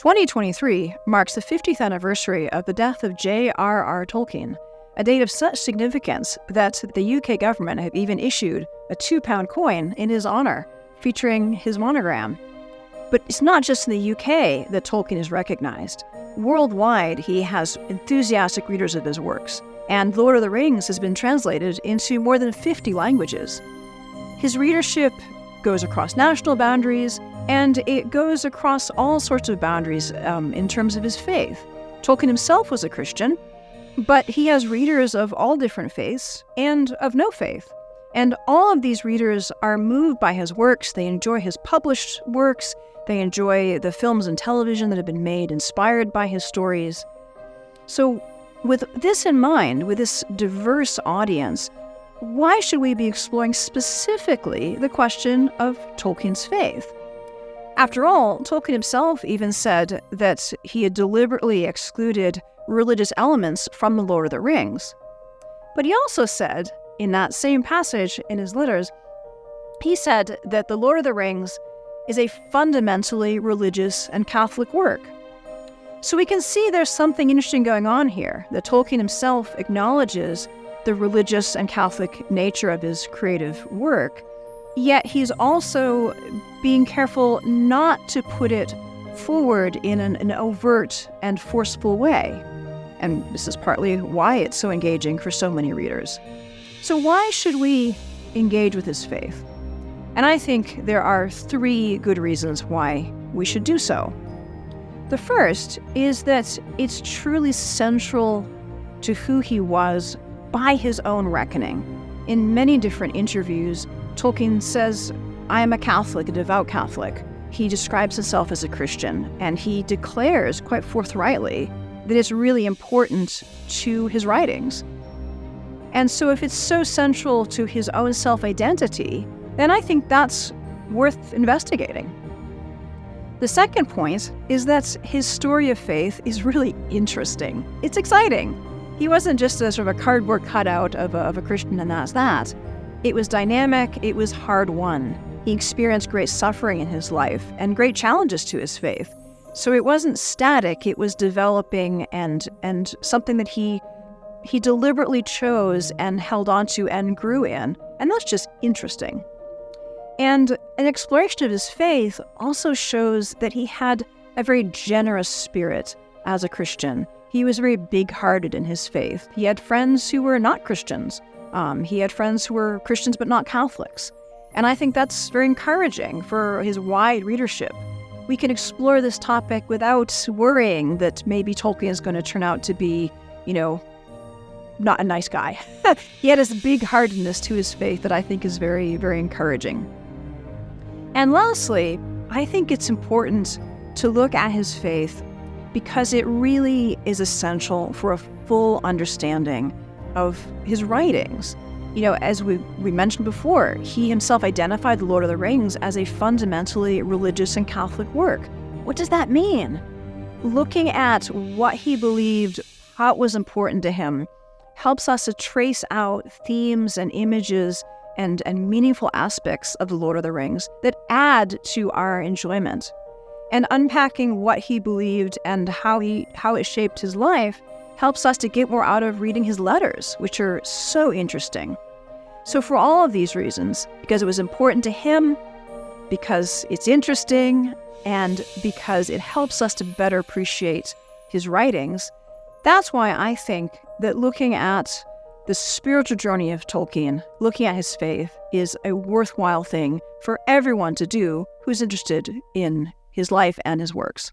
2023 marks the 50th anniversary of the death of J.R.R. Tolkien, a date of such significance that the UK government have even issued a £2 coin in his honor, featuring his monogram. But it's not just in the UK that Tolkien is recognized. Worldwide, he has enthusiastic readers of his works, and Lord of the Rings has been translated into more than 50 languages. His readership goes across national boundaries, and it goes across all sorts of boundaries in terms of his faith. Tolkien himself was a Christian, but he has readers of all different faiths and of no faith. And all of these readers are moved by his works. They enjoy his published works. They enjoy the films and television that have been made inspired by his stories. So with this in mind, with this diverse audience, why should we be exploring specifically the question of Tolkien's faith? After all, Tolkien himself even said that he had deliberately excluded religious elements from the Lord of the Rings. But he also said, in that same passage in his letters, he said that the Lord of the Rings is a fundamentally religious and Catholic work. So we can see there's something interesting going on here, that Tolkien himself acknowledges the religious and Catholic nature of his creative work, yet he's also being careful not to put it forward in an overt and forceful way. And this is partly why it's so engaging for so many readers. So why should we engage with his faith? And I think there are three good reasons why we should do so. The first is that it's truly central to who he was by his own reckoning. In many different interviews, Tolkien says, "I am a Catholic, a devout Catholic." He describes himself as a Christian, and he declares quite forthrightly that it's really important to his writings. And so if it's so central to his own self-identity, then I think that's worth investigating. The second point is that his story of faith is really interesting. It's exciting. He wasn't just a sort of a cardboard cutout of a Christian and that's that. It was dynamic, it was hard-won. He experienced great suffering in his life and great challenges to his faith. So it wasn't static, it was developing and something that he deliberately chose and held onto and grew in. And that's just interesting. And an exploration of his faith also shows that he had a very generous spirit as a Christian. He was very big-hearted in his faith. He had friends who were not Christians. He had friends who were Christians but not Catholics. And I think that's very encouraging for his wide readership. We can explore this topic without worrying that maybe Tolkien is going to turn out to be, not a nice guy. He had this big-heartedness to his faith that I think is very, very encouraging. And lastly, I think it's important to look at his faith because it really is essential for a full understanding of his writings. As we mentioned before, he himself identified The Lord of the Rings as a fundamentally religious and Catholic work. What does that mean? Looking at what he believed, how it was important to him, helps us to trace out themes and images and meaningful aspects of The Lord of the Rings that add to our enjoyment. And unpacking what he believed and how it shaped his life helps us to get more out of reading his letters, which are so interesting. So for all of these reasons, because it was important to him, because it's interesting, and because it helps us to better appreciate his writings, that's why I think that looking at the spiritual journey of Tolkien, looking at his faith, is a worthwhile thing for everyone to do who's interested in his life and his works.